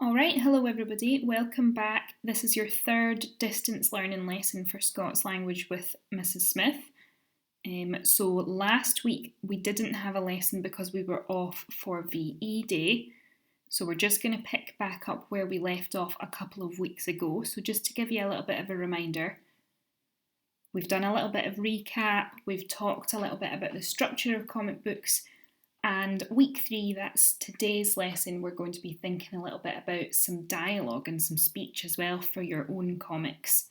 Alright, hello everybody, welcome back. This is your third distance learning lesson for Scots Language with Mrs. Smith. So last week we didn't have a lesson because we were off for VE Day. So we're just going to pick back up where we left off a couple of weeks ago. So just to give you a little bit of a reminder, we've done a little bit of recap, we've talked a little bit about the structure of comic books, and week 3, that's today's lesson, we're going to be thinking a little bit about some dialogue and some speech as well for your own comics.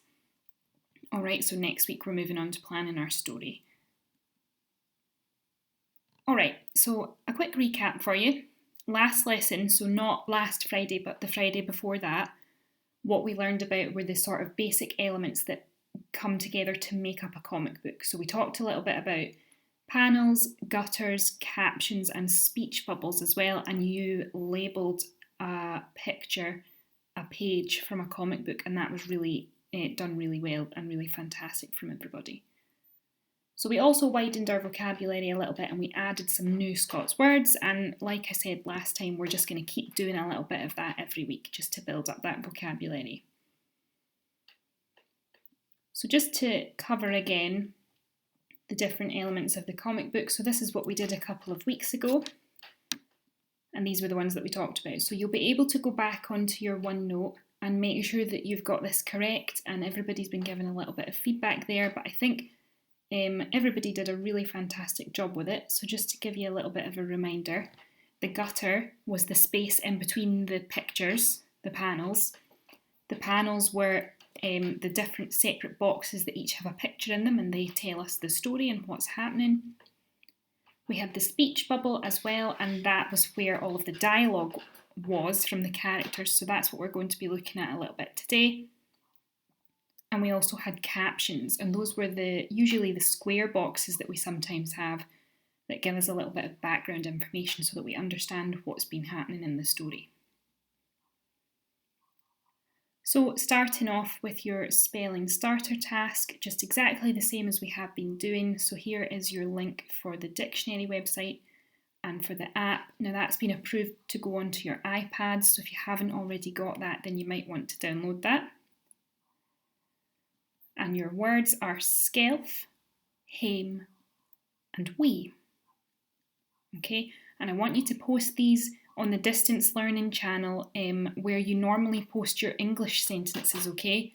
Alright, so next week we're moving on to planning our story. Alright, so a quick recap for you. Last lesson, so not last Friday but the Friday before that, what we learned about were the sort of basic elements that come together to make up a comic book. So we talked a little bit about panels, gutters, captions and speech bubbles as well, and you labelled a picture, a page from a comic book, and that was really done really well and really fantastic from everybody. So we also widened our vocabulary a little bit and we added some new Scots words, and like I said last time, we're just going to keep doing a little bit of that every week just to build up that vocabulary. So just to cover again the different elements of the comic book. So this is what we did a couple of weeks ago, and these were the ones that we talked about. So you'll be able to go back onto your OneNote and make sure that you've got this correct, and everybody's been given a little bit of feedback there, but I think everybody did a really fantastic job with it. So just to give you a little bit of a reminder, the gutter was the space in between the pictures, the panels. The panels were the different separate boxes that each have a picture in them and they tell us the story and what's happening. We had the speech bubble as well, and that was where all of the dialogue was from the characters, so that's what we're going to be looking at a little bit today. And we also had captions, and those were usually the square boxes that we sometimes have that give us a little bit of background information so that we understand what's been happening in the story. So starting off with your spelling starter task, just exactly the same as we have been doing. So here is your link for the dictionary website and for the app. Now that's been approved to go onto your iPad, so if you haven't already got that, then you might want to download that. And your words are skelf, hame and wee. Okay, and I want you to post these on the distance learning channel where you normally post your English sentences, okay?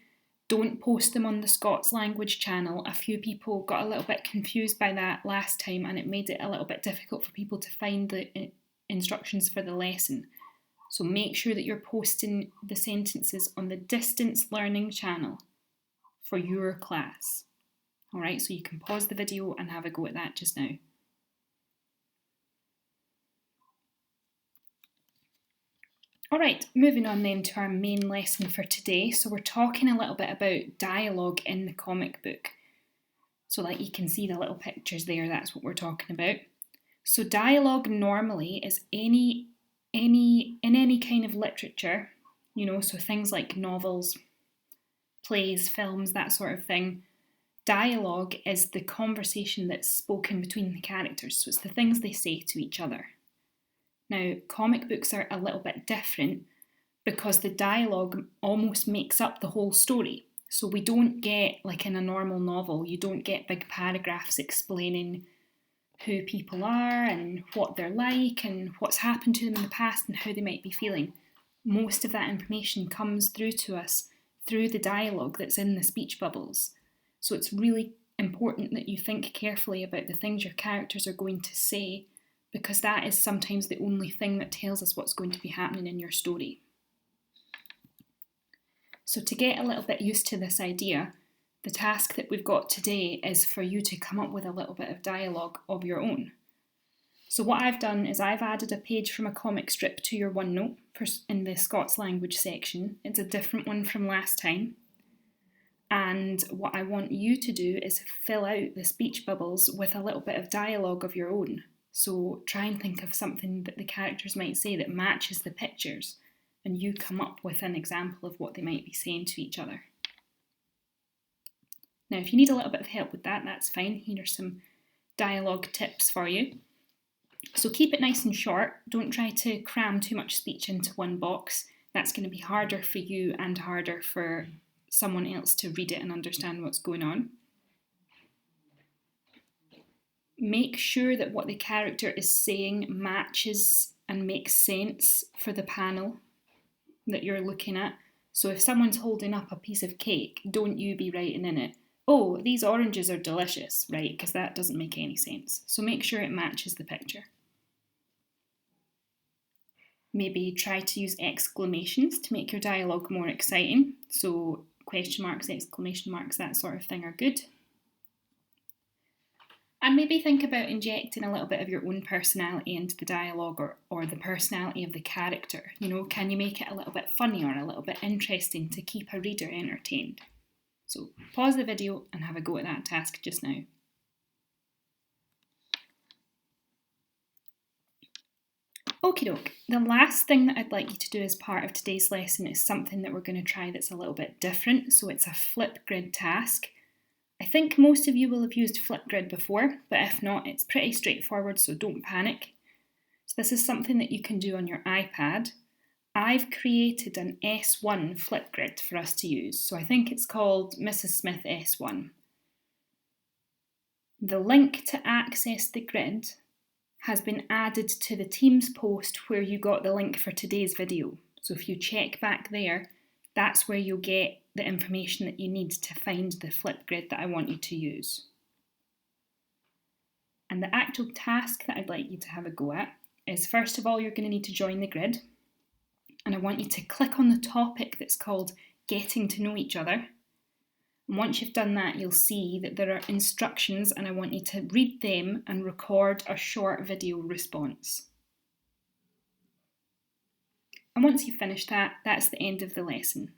Don't post them on the Scots Language channel. A few people got a little bit confused by that last time and it made it a little bit difficult for people to find the instructions for the lesson. So make sure that you're posting the sentences on the distance learning channel for your class. Alright, so you can pause the video and have a go at that just now. Alright, moving on then to our main lesson for today. So we're talking a little bit about dialogue in the comic book. So like you can see the little pictures there, that's what we're talking about. So dialogue normally is in any kind of literature, you know, so things like novels, plays, films, that sort of thing. Dialogue is the conversation that's spoken between the characters, so it's the things they say to each other. Now, comic books are a little bit different because the dialogue almost makes up the whole story. So we don't get, like in a normal novel, you don't get big paragraphs explaining who people are and what they're like and what's happened to them in the past and how they might be feeling. Most of that information comes through to us through the dialogue that's in the speech bubbles. So it's really important that you think carefully about the things your characters are going to say, because that is sometimes the only thing that tells us what's going to be happening in your story. So to get a little bit used to this idea, the task that we've got today is for you to come up with a little bit of dialogue of your own. So what I've done is I've added a page from a comic strip to your OneNote in the Scots Language section. It's a different one from last time. And what I want you to do is fill out the speech bubbles with a little bit of dialogue of your own. So try and think of something that the characters might say that matches the pictures, and you come up with an example of what they might be saying to each other. Now, if you need a little bit of help with that, that's fine. Here are some dialogue tips for you. So keep it nice and short. Don't try to cram too much speech into one box. that's going to be harder for you and harder for someone else to read it and understand what's going on. Make sure that what the character is saying matches and makes sense for the panel that you're looking at. So if someone's holding up a piece of cake, don't you be writing in it, "Oh, these oranges are delicious," right? Because that doesn't make any sense. So make sure it matches the picture. Maybe try to use exclamations to make your dialogue more exciting. So question marks, exclamation marks, that sort of thing are good. And maybe think about injecting a little bit of your own personality into the dialogue or the personality of the character. You know, can you make it a little bit funny or a little bit interesting to keep a reader entertained? So pause the video and have a go at that task just now. Okie doke, the last thing that I'd like you to do as part of today's lesson is something that we're going to try that's a little bit different. So it's a Flipgrid task. I think most of you will have used Flipgrid before, but if not, it's pretty straightforward, so don't panic. So this is something that you can do on your iPad. I've created an S1 Flipgrid for us to use, so I think it's called Mrs. Smith S1. The link to access the grid has been added to the Teams post where you got the link for today's video. So if you check back there, that's where you'll get the information that you need to find the Flipgrid that I want you to use. And the actual task that I'd like you to have a go at is, first of all, you're going to need to join the grid. And I want you to click on the topic that's called Getting to Know Each Other. And once you've done that, you'll see that there are instructions, and I want you to read them and record a short video response. And once you've finished that, that's the end of the lesson.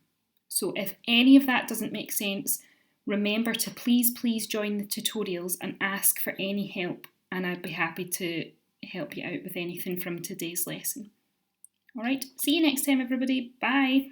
So if any of that doesn't make sense, remember to please join the tutorials and ask for any help, and I'd be happy to help you out with anything from today's lesson. Alright, see you next time everybody, bye!